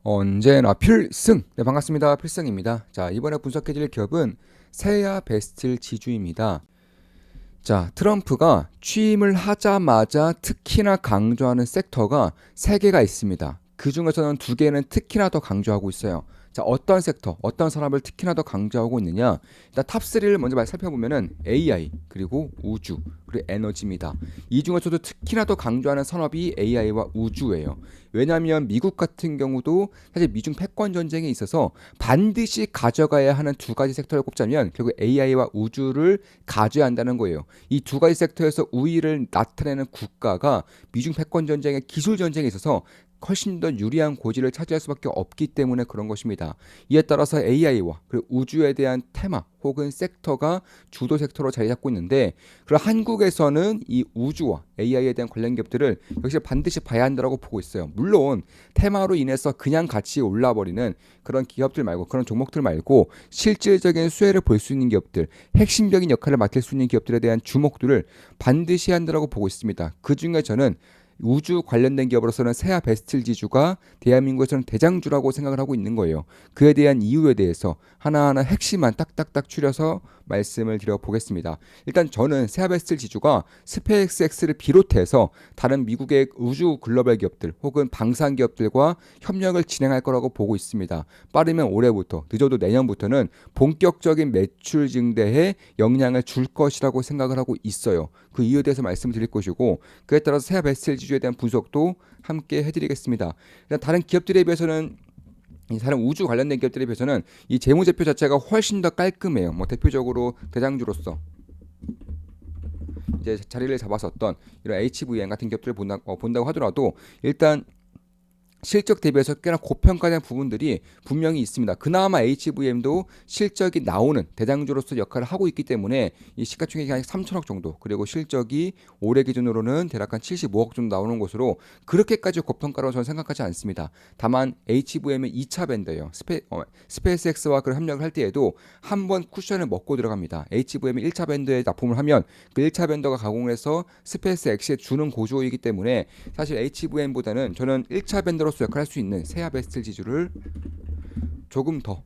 언제나 필승! 네, 반갑습니다. 필승입니다. 자, 이번에 분석해드릴 기업은 세야 베스트 지주입니다. 자, 트럼프가 취임을 하자마자 특히나 강조하는 섹터가 3개가 있습니다. 그 중에서는 2개는 특히나 더 강조하고 있어요. 자, 어떤 섹터, 어떤 산업을 특히나 더 강조하고 있느냐? 일단 탑3를 먼저 살펴보면은 AI, 그리고 우주, 그리고 에너지입니다. 이 중에서도 특히나 더 강조하는 산업이 AI와 우주예요. 왜냐하면 미국 같은 경우도 사실 미중 패권 전쟁에 있어서 반드시 가져가야 하는 2가지 섹터를 꼽자면 결국 AI와 우주를 가져야 한다는 거예요. 이 2가지 섹터에서 우위를 나타내는 국가가 미중 패권 전쟁의 기술 전쟁에 있어서 훨씬 더 유리한 고지를 차지할 수밖에 없기 때문에 그런 것입니다. 이에 따라서 AI와 그리고 우주에 대한 테마 혹은 섹터가 주도 섹터로 자리 잡고 있는데, 그럼 한국에서는 이 우주와 AI에 대한 관련 기업들을 역시 반드시 봐야 한다고 보고 있어요. 물론 테마로 인해서 그냥 같이 올라버리는 그런 기업들 말고, 그런 종목들 말고 실질적인 수혜를 볼 수 있는 기업들, 핵심적인 역할을 맡을 수 있는 기업들에 대한 주목들을 반드시 한다고 보고 있습니다. 그 중에 저는 우주 관련된 기업으로서는 세아 베스트 지주가 대한민국에서는 대장주라고 생각을 하고 있는 거예요. 그에 대한 이유에 대해서 하나하나 핵심만 딱딱딱 추려서 말씀을 드려보겠습니다. 일단 저는 세아 베스트 지주가 스페이스X를 비롯해서 다른 미국의 우주 글로벌 기업들 혹은 방산 기업들과 협력을 진행할 거라고 보고 있습니다. 빠르면 올해부터, 늦어도 내년부터는 본격적인 매출 증대에 영향을 줄 것이라고 생각을 하고 있어요. 그 이유에 대해서 말씀을 드릴 것이고, 그에 따라서 세아 베스트 지주에 대한 분석도 함께 해드리겠습니다. 일단 다른 기업들에 비해서는, 이 다른 우주 관련된 기업들에 비해서는 이 재무제표 자체가 훨씬 더 깔끔해요. 뭐 대표적으로 대장주로서 이제 자리를 잡았었던 이런 HVM 같은 기업들을 본다고 하더라도 일단 실적 대비해서 꽤나 고평가된 부분들이 분명히 있습니다. 그나마 HVM도 실적이 나오는 대장주로서 역할을 하고 있기 때문에 이 시가총액이 한 3천억 정도, 그리고 실적이 올해 기준으로는 대략 한 75억 정도 나오는 것으로 그렇게까지 고평가라고 저는 생각하지 않습니다. 다만 HVM의 2차 밴드예요. 스페이스X와 그 협력을 할 때에도 한 번 쿠션을 먹고 들어갑니다. HVM이 1차 밴드에 납품을 하면 그 1차 밴더가 가공을 해서 스페이스X에 주는 고조이기 때문에 사실 HVM보다는 저는 1차 밴더로 역할할 수 있는 세아 베스트 지주를 조금 더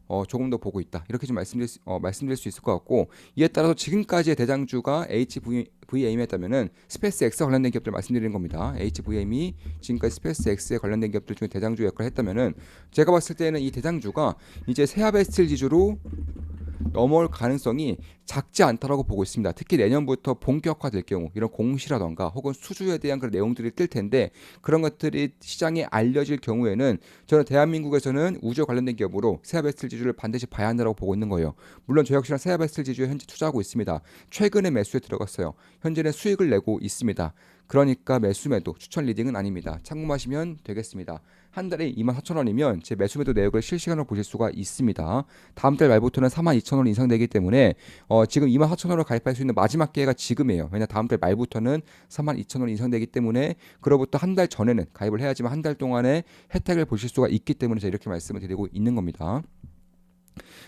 보고 있다. 이렇게 좀 말씀드릴 수 있을 것 같고, 이에 따라서 지금까지의 대장주가 HVM이었다면은 스페이스X와 관련된 기업들 말씀드리는 겁니다. HVM이 지금까지 스페이스X에 관련된 기업들 중에 대장주 역할을 했다면은 제가 봤을 때는 이 대장주가 이제 세아 베스트 지주로 넘어올 가능성이 작지 않다라고 보고 있습니다. 특히 내년부터 본격화될 경우 이런 공시라던가 혹은 수주에 대한 그런 내용들이 뜰 텐데, 그런 것들이 시장에 알려질 경우에는 저는 대한민국에서는 우주와 관련된 기업으로 세아베스트 지주를 반드시 봐야 한다고 보고 있는 거예요. 물론 저 역시나 세아베스트 지주에 현재 투자하고 있습니다. 최근에 매수에 들어갔어요. 현재는 수익을 내고 있습니다. 그러니까 매수매도 추천 리딩은 아닙니다. 참고하시면 되겠습니다. 한 달에 24,000원이면 제 매수매도 내역을 실시간으로 보실 수가 있습니다. 다음 달 말부터는 42,000원 인상되기 때문에 지금 24,000원으로 가입할 수 있는 마지막 기회가 지금이에요. 왜냐 다음 달 말부터는 42,000원 인상되기 때문에, 그로부터 한 달 전에는 가입을 해야지만 한 달 동안에 혜택을 보실 수가 있기 때문에 제가 이렇게 말씀을 드리고 있는 겁니다.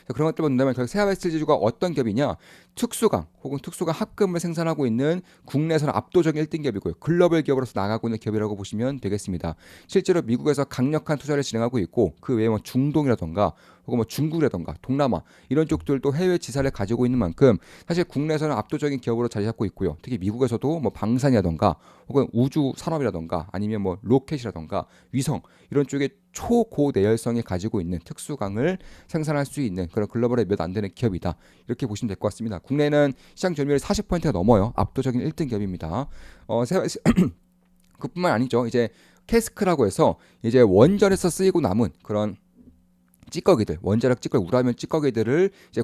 그런 것들 본다면 결국 세아베스트 지주가 어떤 기업이냐, 특수강 혹은 특수강 합금을 생산하고 있는 국내에서는 압도적인 1등 기업이고요. 글로벌 기업으로서 나가고 있는 기업이라고 보시면 되겠습니다. 실제로 미국에서 강력한 투자를 진행하고 있고, 그 외에 뭐 중동이라던가 혹은 뭐 중국이라던가 동남아 이런 쪽들도 해외 지사를 가지고 있는 만큼 사실 국내에서는 압도적인 기업으로 자리 잡고 있고요. 특히 미국에서도 뭐 방산이라던가 혹은 우주 산업이라던가 아니면 뭐 로켓이라던가 위성 이런 쪽에 초고 내열성이 가지고 있는 특수강을 생산할 수 있는 그런 글로벌에 몇 안 되는 기업이다. 이렇게 보시면 될 것 같습니다. 국내는 시장 점유율 40%가 넘어요. 압도적인 1등 기업입니다. 그뿐만 아니죠. 이제 캐스크라고 해서 이제 원전에서 쓰이고 남은 그런 찌꺼기들, 원자력 찌꺼기, 우라늄 찌꺼기들을 이제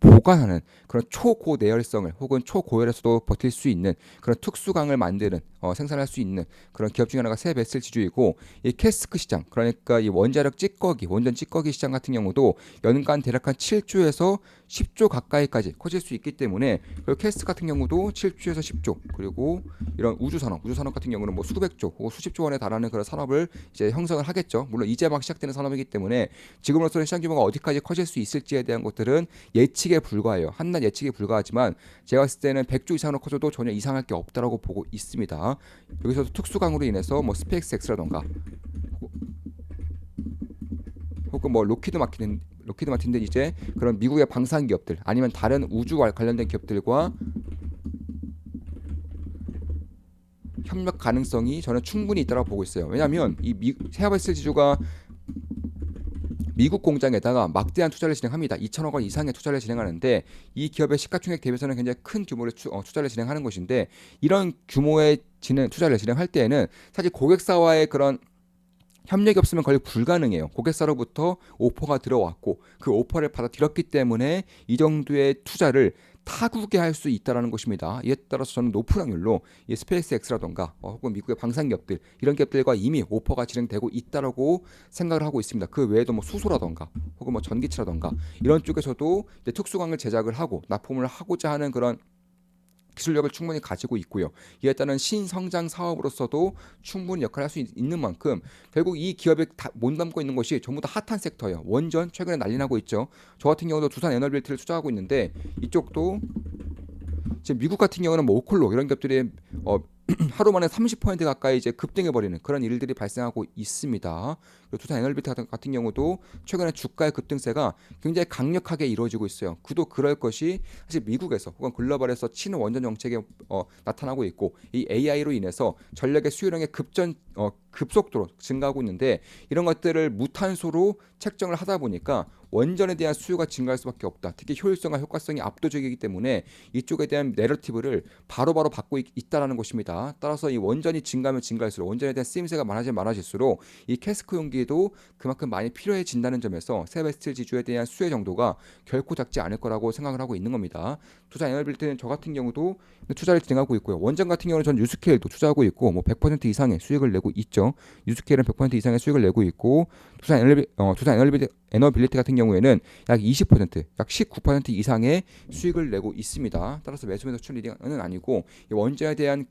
보관하는 그런 초고 내열성을 혹은 초고열에서도 버틸 수 있는 그런 특수강을 만드는 생산할 수 있는 그런 기업 중에 하나가 세베슬 지주이고, 이 캐스크 시장, 그러니까 이 원자력 찌꺼기, 원전 찌꺼기 시장 같은 경우도 연간 대략 한 7조에서 10조 가까이까지 커질 수 있기 때문에, 그리고 캐스크 같은 경우도 7조에서 10조, 그리고 이런 우주산업 같은 경우는 뭐 수백조 혹은 수십조 원에 달하는 그런 산업을 이제 형성을 하겠죠. 물론 이제 막 시작되는 산업이기 때문에 지금으로서는 시장 규모가 어디까지 커질 수 있을지에 대한 것들은 예측에 불과해요. 한낱 예측에 불과하지만 제가 봤을 때는 100조 이상으로 커져도 전혀 이상할 게 없다라고 보고 있습니다. 여기서도 특수강으로 인해서 뭐 스페이스X라던가 혹은 뭐 로키드 마틴 이제 그런 미국의 방산 기업들 아니면 다른 우주 관련된 기업들과 협력 가능성이 저는 충분히 있다고 보고 있어요. 왜냐하면 이 세아베스 지주가 미국 공장에다가 막대한 투자를 진행합니다. 2천억 원 이상의 투자를 진행하는데 이 기업의 시가총액 대비해서는 굉장히 큰 규모의 투자를 진행하는 것인데 이런 규모의 투자를 진행할 때에는 사실 고객사와의 그런 협력이 없으면 거의 불가능해요. 고객사로부터 오퍼가 들어왔고 그 오퍼를 받아들였기 때문에 이 정도의 투자를 타국에 할 수 있다는 것입니다. 이에 따라서 저는 높은 확률로 이 스페이스X라던가 혹은 미국의 방산기업들 이런 기업들과 이미 오퍼가 진행되고 있다라고 생각을 하고 있습니다. 그 외에도 뭐 수소라던가 혹은 뭐 전기차라던가 이런 쪽에서도 이제 특수광을 제작을 하고 납품을 하고자 하는 그런 기술력을 충분히 가지고 있고요. 이에 따른 신성장 사업으로서도 충분히 역할을 할 수 있는 만큼 결국 이 기업에 몸담고 있는 것이 전부 다 핫한 섹터예요. 원전 최근에 난리 나고 있죠. 저 같은 경우도 두산 에너빌리티를 투자하고 있는데 이쪽도 지금 미국 같은 경우는 뭐 오클로 이런 기업들이 하루 만에 30% 가까이 이제 급등해 버리는 그런 일들이 발생하고 있습니다. 두산 에너빌리티 같은 경우도 최근에 주가의 급등세가 굉장히 강력하게 이루어지고 있어요. 그도 그럴 것이 사실 미국에서 혹은 글로벌에서 친원전 정책에 나타나고 있고 이 AI로 인해서 전력의 수요량의 급속도로 증가하고 있는데 이런 것들을 무탄소로 책정을 하다 보니까 원전에 대한 수요가 증가할 수밖에 없다. 특히 효율성과 효과성이 압도적이기 때문에 이쪽에 대한 내러티브를 바로바로 받고 있다라는 것입니다. 따라서 이 원전이 증가하면 증가할수록 원전에 대한 쓰임새가 많아지면 많아질수록 이 캐스코 용기도 그만큼 많이 필요해진다는 점에서 세베스틸 지주에 대한 수요 정도가 결코 작지 않을 거라고 생각을 하고 있는 겁니다. 두산 에너빌리티는 저 같은 경우도 투자를 진행하고 있고요. 원전 같은 경우는 전 유스케일도 투자하고 있고 뭐 100% 이상의 수익을 내고 있죠. 유스케일은 100% 이상의 수익을 내고 있고 두산 에너빌리티 같은 경우에는 약 20%, 약 19% 이상의 수익을 내고 있습니다. 따라서 매수 매도출 리딩은 아니고 원전에 대한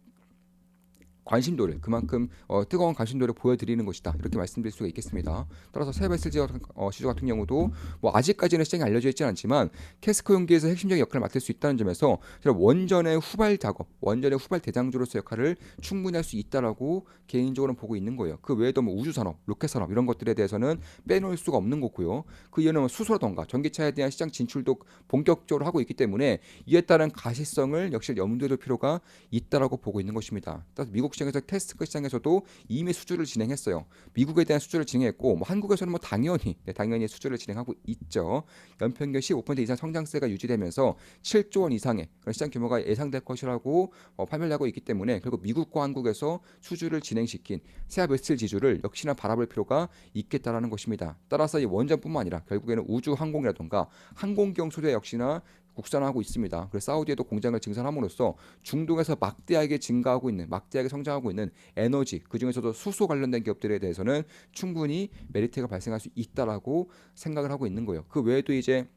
관심도를 그만큼 뜨거운 관심도를 보여드리는 것이다 이렇게 말씀드릴 수가 있겠습니다. 따라서 세베스 지주 같은 경우도 뭐 아직까지는 시장이 알려져 있지는 않지만 캐스코 용기에서 핵심적인 역할을 맡을 수 있다는 점에서 원전의 후발 작업, 원전의 후발 대장주로서 역할을 충분히 할 수 있다라고 개인적으로는 보고 있는 거예요. 그 외에도 뭐 우주산업, 로켓산업 이런 것들에 대해서는 빼놓을 수가 없는 거고요. 그 이유는 뭐 수소라던가 전기차에 대한 시장 진출도 본격적으로 하고 있기 때문에 이에 따른 가시성을 역시 염두에 둘 필요가 있다라고 보고 있는 것입니다. 따라서 미국 시장에서 테스트 시장에서도 이미 수주를 진행했어요. 미국에 대한 수주를 진행했고 뭐 한국에서는 뭐 당연히 수주를 진행하고 있죠. 연평균 15% 이상 성장세가 유지되면서 7조 원 이상의 그런 시장 규모가 예상될 것이라고 판별을 하고 있기 때문에 결국 미국과 한국에서 수주를 진행시킨 세아베스틸 지주를 역시나 바라볼 필요가 있겠다라는 것입니다. 따라서 이 원전뿐만 아니라 결국에는 우주 항공이라던가 항공기용 소재 역시나 국산화하고 있습니다. 그래서 사우디에도 공장을 증설함으로써 중동에서 막대하게 성장하고 있는 에너지, 그 중에서도 수소 관련된 기업들에 대해서는 충분히 메리트가 발생할 수 있다라고 생각을 하고 있는 거예요. 그 외에도 이제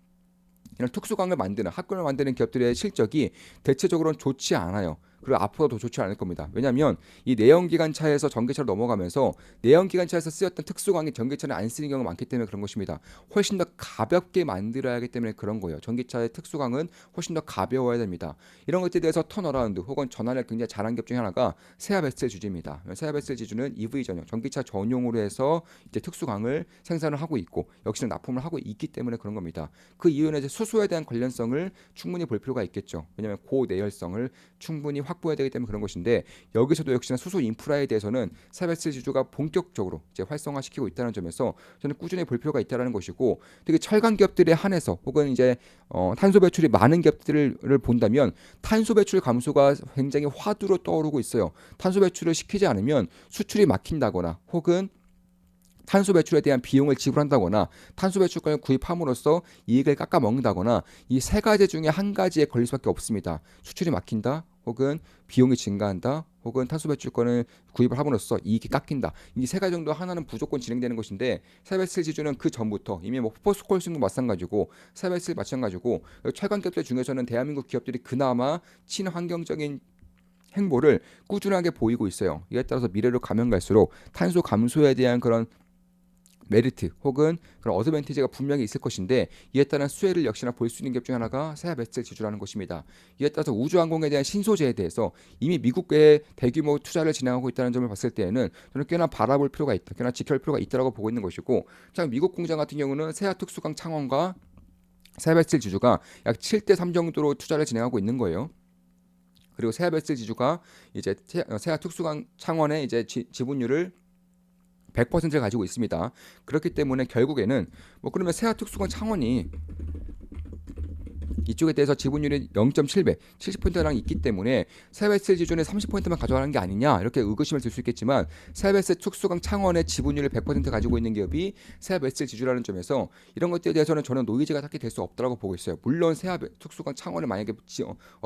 이런 특수광을 만드는 합금을 만드는 기업들의 실적이 대체적으로는 좋지 않아요. 그리고 앞으로도 좋지 않을 겁니다. 왜냐하면 이 내연기관차에서 전기차로 넘어가면서 내연기관차에서 쓰였던 특수광이 전기차는 안 쓰는 경우가 많기 때문에 그런 것입니다. 훨씬 더 가볍게 만들어야 하기 때문에 그런 거예요. 전기차의 특수광은 훨씬 더 가벼워야 됩니다. 이런 것들에 대해서 턴어라운드 혹은 전환을 굉장히 잘한 기업 중에 하나가 세아베스의 지주입니다. 세아베스의 지주는 EV 전용, 전기차 전용으로 해서 이제 특수광을 생산을 하고 있고 역시나 납품을 하고 있기 때문에 그런 겁니다. 그 이유는 이제 수소에 대한 관련성을 충분히 볼 필요가 있겠죠. 왜냐하면 고내열성을 충분히 확보해야 되기 때문에 그런 것인데 여기서도 역시나 수소 인프라에 대해서는 세베스 지주가 본격적으로 이제 활성화시키고 있다는 점에서 저는 꾸준히 볼 필요가 있다는 것이고 특히 철강 기업들에 한해서 혹은 이제 탄소 배출이 많은 기업들을 본다면 탄소 배출 감소가 굉장히 화두로 떠오르고 있어요. 탄소 배출을 시키지 않으면 수출이 막힌다거나 혹은 탄소 배출에 대한 비용을 지불한다거나 탄소 배출권을 구입함으로써 이익을 깎아먹는다거나 이 세 가지 중에 한 가지에 걸릴 수밖에 없습니다. 수출이 막힌다 혹은 비용이 증가한다 혹은 탄소 배출권을 구입을 함으로써 이익이 깎인다. 이 세 가지 정도 하나는 무조건 진행되는 것인데 세베스 지주는 그 전부터 이미 뭐 포스콜싱도 마찬가지고 세베스 마찬가지고 철강 기업들 중에서는 대한민국 기업들이 그나마 친환경적인 행보를 꾸준하게 보이고 있어요. 이에 따라서 미래로 가면 갈수록 탄소 감소에 대한 그런 메리트 혹은 그런 어드밴티지가 분명히 있을 것인데 이에 따른 수혜를 역시나 볼 수 있는 것 중 하나가 세아 베스트 지주라는 것입니다. 이에 따라서 우주항공에 대한 신소재에 대해서 이미 미국의 대규모 투자를 진행하고 있다는 점을 봤을 때에는 저는 꽤나 바라볼 필요가 있다, 꽤나 지켜볼 필요가 있다고 보고 있는 것이고, 참 미국 공장 같은 경우는 세아 특수강 창원과 세아 베스트 지주가 약 7대 3 정도로 투자를 진행하고 있는 거예요. 그리고 세아 베스트 지주가 이제 세아 특수강 창원의 이제 지분율을 100%를 가지고 있습니다. 그렇기 때문에 결국에는 뭐 그러면 세아 특수관 창원이 이쪽에 대해서 지분율이 0.7배, 70%랑 있기 때문에 세베스 기준에 30%만 가져가는 게 아니냐 이렇게 의구심을 들 수 있겠지만, 세베스 특수강 창원의 지분율을 100% 가지고 있는 기업이 세베스 지주라는 점에서 이런 것들에 대해서는 저는 노이즈가 딱히 될 수 없다고 보고 있어요. 물론 세아 특수강 창원을 만약에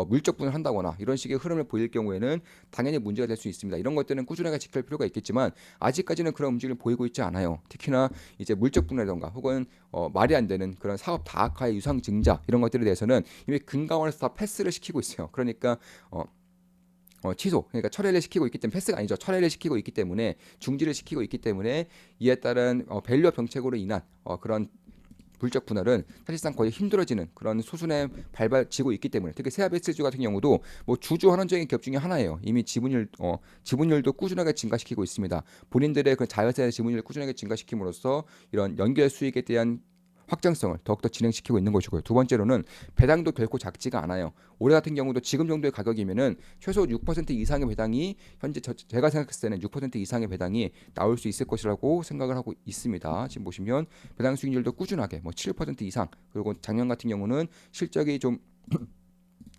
물적 분을 한다거나 이런 식의 흐름을 보일 경우에는 당연히 문제가 될 수 있습니다. 이런 것들은 꾸준하게 지킬 필요가 있겠지만 아직까지는 그런 움직임을 보이고 있지 않아요. 특히나 이제 물적 분이라던가 혹은 말이 안 되는 그런 사업 다각화의 유상 증자 이런 것들에 대해서는 이미 금감원에서 다 패스를 시키고 있어요. 그러니까 취소, 그러니까 철회를 시키고 있기 때문에, 패스가 아니죠, 철회를 시키고 있기 때문에, 중지를 시키고 있기 때문에 이에 따른 밸류업 정책으로 인한 그런 물적 분할은 사실상 거의 힘들어지는 그런 수순에 밟아지고 있기 때문에, 특히 세아베스주 같은 경우도 뭐 주주 환원적인 기업 중에 하나예요. 이미 지분율도 꾸준하게 증가시키고 있습니다. 본인들의 그 자회사의 지분율을 꾸준하게 증가시킴으로써 이런 연결 수익에 대한 확장성을 더욱더 진행시키고 있는 것이고요. 두 번째로는 배당도 결코 작지가 않아요. 올해 같은 경우도 지금 정도의 가격이면은 최소 6% 이상의 배당이, 현재 제가 생각했을 때는 6% 이상의 배당이 나올 수 있을 것이라고 생각을 하고 있습니다. 지금 보시면 배당 수익률도 꾸준하게 뭐 7% 이상, 그리고 작년 같은 경우는 실적이 좀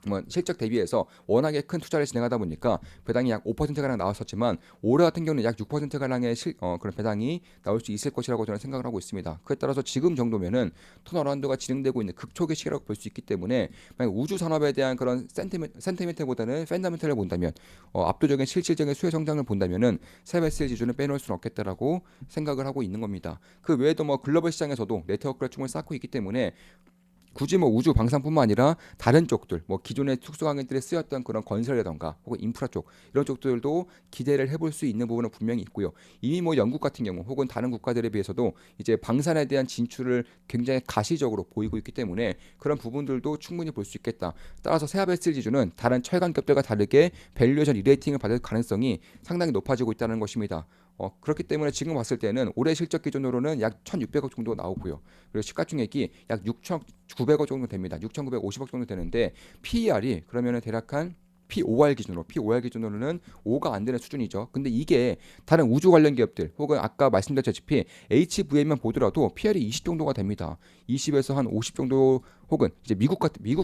뭐 실적 대비해서 워낙에 큰 투자를 진행하다 보니까 배당이 약 5%가량 나왔었지만, 올해 같은 경우는 약 6%가량의 그런 배당이 나올 수 있을 것이라고 저는 생각을 하고 있습니다. 그에 따라서 지금 정도면은 턴어라운드가 진행되고 있는 극초기 시기라고 볼 수 있기 때문에, 만약 우주 산업에 대한 그런 센티멘트보다는 팬더멘트를 본다면, 압도적인 실질적인 수혜 성장을 본다면은 세베스의 지주는 빼놓을 수는 없겠다라고 생각을 하고 있는 겁니다. 그 외에도 뭐 글로벌 시장에서도 네트워크를 충분히 쌓고 있기 때문에, 굳이 뭐 우주 방산뿐만 아니라 다른 쪽들, 뭐 기존의 특수강의들에 쓰였던 그런 건설이라던가 혹은 인프라 쪽, 이런 쪽들도 기대를 해볼 수 있는 부분은 분명히 있고요. 이미 뭐 영국 같은 경우 혹은 다른 국가들에 비해서도 이제 방산에 대한 진출을 굉장히 가시적으로 보이고 있기 때문에 그런 부분들도 충분히 볼 수 있겠다. 따라서 세아베스 지주는 다른 철강 기업들과 다르게 밸류에이션 리레이팅을 받을 가능성이 상당히 높아지고 있다는 것입니다. 그렇기 때문에 지금 봤을 때는 올해 실적 기준으로는 약 1,600억 정도 나오고요. 그리고 시가총액이 약 6,900억 정도 됩니다. 6,950억 정도 되는데, PER이 그러면은 대략 한 P5R 기준으로는 5가 안 되는 수준이죠. 근데 이게 다른 우주 관련 기업들 혹은 아까 말씀드렸다시피 HVA만 보더라도 PR이 20 정도가 됩니다. 20에서 한 50 정도, 혹은 이제 미국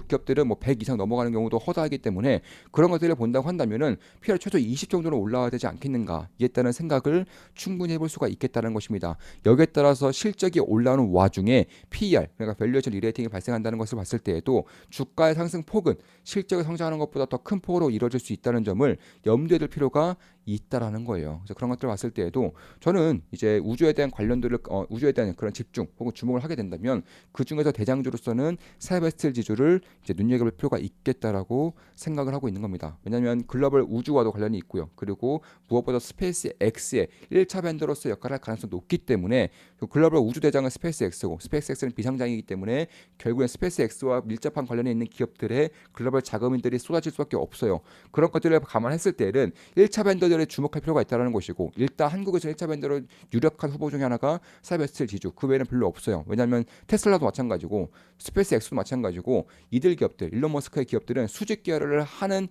기업들은 뭐 100 이상 넘어가는 경우도 허다하기 때문에 그런 것들을 본다고 한다면은 PR 최소 20 정도는 올라와야 되지 않겠는가, 이에 따른 생각을 충분히 해볼 수가 있겠다는 것입니다. 여기에 따라서 실적이 올라오는 와중에 PER, 그러니까 밸류에이션 리레이팅이 발생한다는 것을 봤을 때에도 주가의 상승 폭은 실적이 성장하는 것보다 더 큰 폭으로 이루어질 수 있다는 점을 염두에 둘 필요가 있다라는 거예요. 그래서 그런 것들을 봤을 때에도 저는 이제 우주에 대한 그런 집중 혹은 주목을 하게 된다면, 그 중에서 대장주로서는 세베스틸 지주를 이제 눈여겨볼 필요가 있겠다라고 생각을 하고 있는 겁니다. 왜냐하면 글로벌 우주와도 관련이 있고요. 그리고 무엇보다 스페이스 X의 1차 벤더로서 역할을 할 가능성이 높기 때문에, 그 글로벌 우주 대장은 스페이스 X고 스페이스 X는 비상장이기 때문에 결국엔 스페이스 X와 밀접한 관련이 있는 기업들의 글로벌 자금인들이 쏟아질 수밖에 없어요. 그런 것들을 감안했을 때는 1차 벤더들에 주목할 필요가 있다는 것이고, 일단 한국에서 1차 벤더로 유력한 후보 중에 하나가 세베스틸 지주, 그 외에는 별로 없어요. 왜냐하면 테슬라도 마찬가지고 스페이스 X도 마찬가지고, 이들 기업들, 일론 머스크의 기업들은 수직 계열을 하는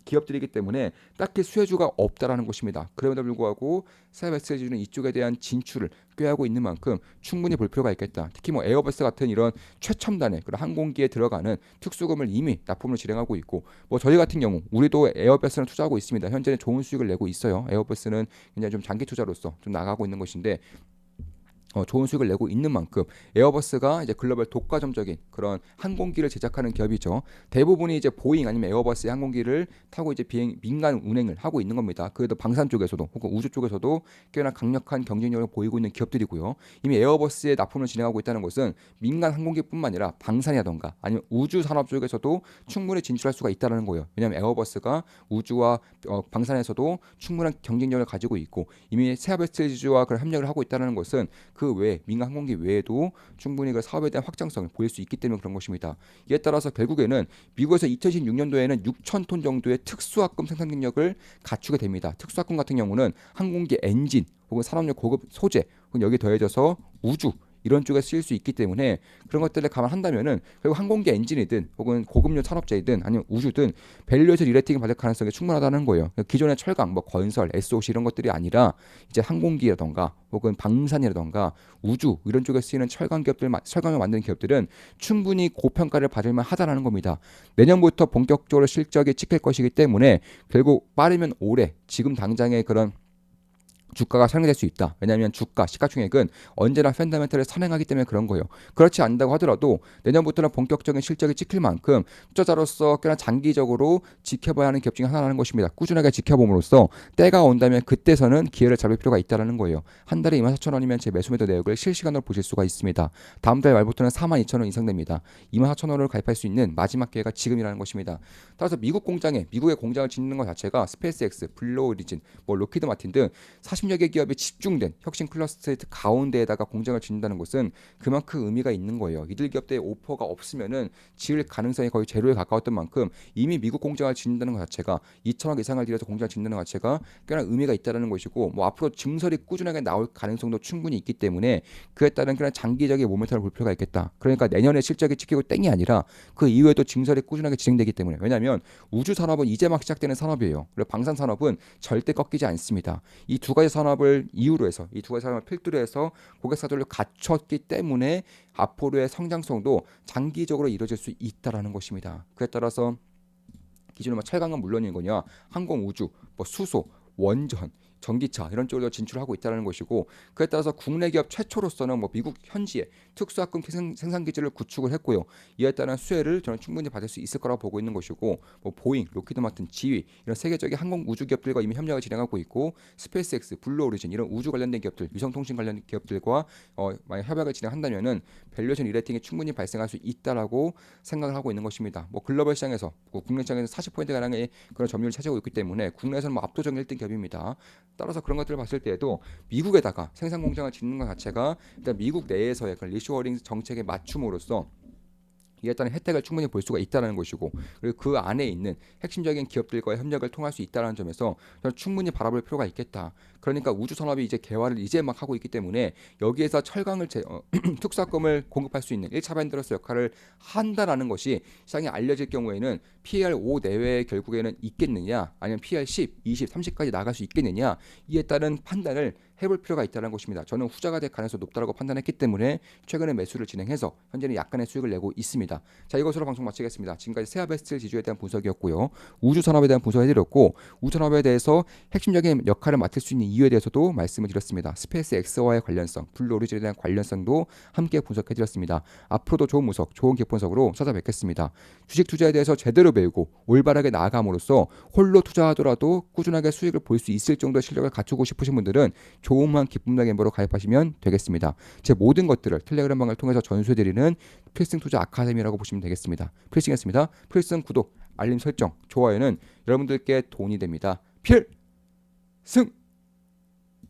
기업들이기 때문에 딱히 수혜주가 없다라는 것입니다. 그럼에도 불구하고 세베스주는 이쪽에 대한 진출을 꾀하고 있는 만큼 충분히 볼 필요가 있겠다. 특히 뭐 에어버스 같은 이런 최첨단의 그런 항공기에 들어가는 특수금을 이미 납품을 진행하고 있고, 뭐 저희 같은 경우 우리도 에어버스는 투자하고 있습니다. 현재는 좋은 수익을 내고 있어요. 에어버스는 굉장히 좀 장기 투자로서 좀 나가고 있는 것인데, 좋은 수익을 내고 있는 만큼 에어버스가 이제 글로벌 독과점적인 그런 항공기를 제작하는 기업이죠. 대부분이 이제 보잉 아니면 에어버스의 항공기를 타고 이제 민간 운행을 하고 있는 겁니다. 그래도 방산 쪽에서도 혹은 우주 쪽에서도 꽤나 강력한 경쟁력을 보이고 있는 기업들이고요. 이미 에어버스의 납품을 진행하고 있다는 것은 민간 항공기뿐만 아니라 방산이라던가 아니면 우주 산업 쪽에서도 충분히 진출할 수가 있다는 거예요. 왜냐하면 에어버스가 우주와 방산에서도 충분한 경쟁력을 가지고 있고, 이미 세아베스티지와 그런 협력을 하고 있다는 것은 그 그 외에 민간 항공기 외에도 충분히 그 사업에 대한 확장성을 보일 수 있기 때문에 그런 것입니다. 이에 따라서 결국에는 미국에서 2016년도에는 6,000톤 정도의 특수화금 생산 능력을 갖추게 됩니다. 특수화금 같은 경우는 항공기 엔진 혹은 산업용 고급 소재 혹은 여기 더해져서 우주 이런 쪽에 쓰일 수 있기 때문에 그런 것들을 감안한다면은 결국 항공기 엔진이든 혹은 고급용 산업재이든 아니면 우주든 밸류에이션 리레이팅을 받을 가능성이 충분하다는 거예요. 기존의 철강, 뭐 건설, SOC 이런 것들이 아니라 이제 항공기라던가 혹은 방산이라던가 우주 이런 쪽에 쓰이는 철강 기업들, 철강을 만드는 기업들은 충분히 고평가를 받을만 하다라는 겁니다. 내년부터 본격적으로 실적이 찍힐 것이기 때문에 결국 빠르면 올해 지금 당장의 그런 주가가 상승될 수 있다. 왜냐하면 주가, 시가총액은 언제나 펀더멘털을 선행하기 때문에 그런 거예요. 그렇지 않다고 하더라도 내년부터는 본격적인 실적이 찍힐 만큼 투자자로서 꽤나 장기적으로 지켜봐야 하는 기업 중에 하나라는 것입니다. 꾸준하게 지켜봄으로써 때가 온다면 그때서는 기회를 잡을 필요가 있다는 거예요. 한 달에 24,000원이면 제 매수 매도 내역을 실시간으로 보실 수가 있습니다. 다음 달 말부터는 42,000원 이상됩니다. 24,000원을 가입할 수 있는 마지막 기회가 지금이라는 것입니다. 따라서 미국의 공장을 짓는 것 자체가 스페이스X, 블루 오리진, 뭐 로키드 마틴 등 40여 개 기업이 집중된 혁신 클러스터 가운데에다가 공장을 짓는다는 것은 그만큼 의미가 있는 거예요. 이들 기업들의 오퍼가 없으면은 지을 가능성이 거의 제로에 가까웠던 만큼 이미 미국 공장을 짓는다는 것 자체가 2천억 이상을 들여서 공장을 짓는다는 것 자체가 꽤나 의미가 있다는 것이고 뭐 앞으로 증설이 꾸준하게 나올 가능성도 충분히 있기 때문에 그에 따른 그런 장기적인 모멘텀을 볼 필요가 있겠다. 그러니까 내년에 실적이 찍히고 땡이 아니라 그 이후에도 증설이 꾸준하게 진행되기 때문에 왜냐하면 우주 산업은 이제 막 시작되는 산업이에요. 그리고 방산 산업은 절대 꺾이지 않습니다. 이 두 가지 산업을 이유로 해서 이 두 가지 산업을 필두로 해서 고객사들을 갖췄기 때문에 앞으로의 성장성도 장기적으로 이루어질 수 있다라는 것입니다. 그에 따라서 기존의 철강은 물론이거냐 항공 우주, 뭐 수소, 원전, 전기차 이런 쪽으로 진출하고 있다는 것이고 그에 따라서 국내 기업 최초로서는 뭐 미국 현지에 특수화금 생산 기지를 구축을 했고요. 이에 따른 수혜를 저는 충분히 받을 수 있을 거라고 보고 있는 것이고 뭐 보잉, 로키드 마틴, 지휘 이런 세계적인 항공 우주 기업들과 이미 협력을 진행하고 있고 스페이스X, 블루 오리진 이런 우주 관련된 기업들, 위성통신 관련 기업들과 만약 협약을 진행한다면은 밸류에이션 리레이팅이 충분히 발생할 수 있다라고 생각을 하고 있는 것입니다. 뭐 글로벌 시장에서 국내 시장에서 40% 가량의 그런 점유율을 차지하고 있기 때문에 국내에서는 뭐 압도적인 1등 기업입니다. 따라서 그런 것들을 봤을 때에도 미국에다가 생산 공장을 짓는 것 자체가 일단 미국 내에서의 리쇼어링 정책에 맞춤으로써 이에 따른 혜택을 충분히 볼 수가 있다는 것이고 그리고 그 안에 있는 핵심적인 기업들과의 협력을 통할 수 있다는 점에서 저는 충분히 바라볼 필요가 있겠다. 그러니까 우주 산업이 이제 개화를 이제 막 하고 있기 때문에 여기에서 철강을 특수화금을 공급할 수 있는 1차 밴드로서 역할을 한다라는 것이 시장에 알려질 경우에는 PER 5 내외에 결국에는 있겠느냐 아니면 PER 10, 20, 30까지 나갈 수 있겠느냐 이에 따른 판단을 해볼 필요가 있다는 것입니다. 저는 후자가 될 가능성이 높다고 판단했기 때문에 최근에 매수를 진행해서 현재는 약간의 수익을 내고 있습니다. 자, 이것으로 방송 마치겠습니다. 지금까지 세아베스트 지주에 대한 분석이었고요. 우주 산업에 대한 분석을 해드렸고 우주 산업에 대해서 핵심적인 역할을 맡을 수 있는 이유에 대해서도 말씀을 드렸습니다. 스페이스 X와의 관련성, 블루 오리진에 대한 관련성도 함께 분석해드렸습니다. 앞으로도 좋은 분석, 좋은 기업 분석으로 찾아뵙겠습니다. 주식 투자에 대해서 제대로 배우고 올바르게 나아감으로써 홀로 투자하더라도 꾸준하게 수익을 볼 수 있을 정도의 실력을 갖추고 싶으신 분들은 조금만 기쁨나게 멤버로 가입하시면 되겠습니다. 제 모든 것들을 텔레그램 방을 통해서 전수해드리는 필승 투자 아카데미라고 보시면 되겠습니다. 필승했습니다. 필승 구독, 알림 설정, 좋아요는 여러분들께 돈이 됩니다. 필승!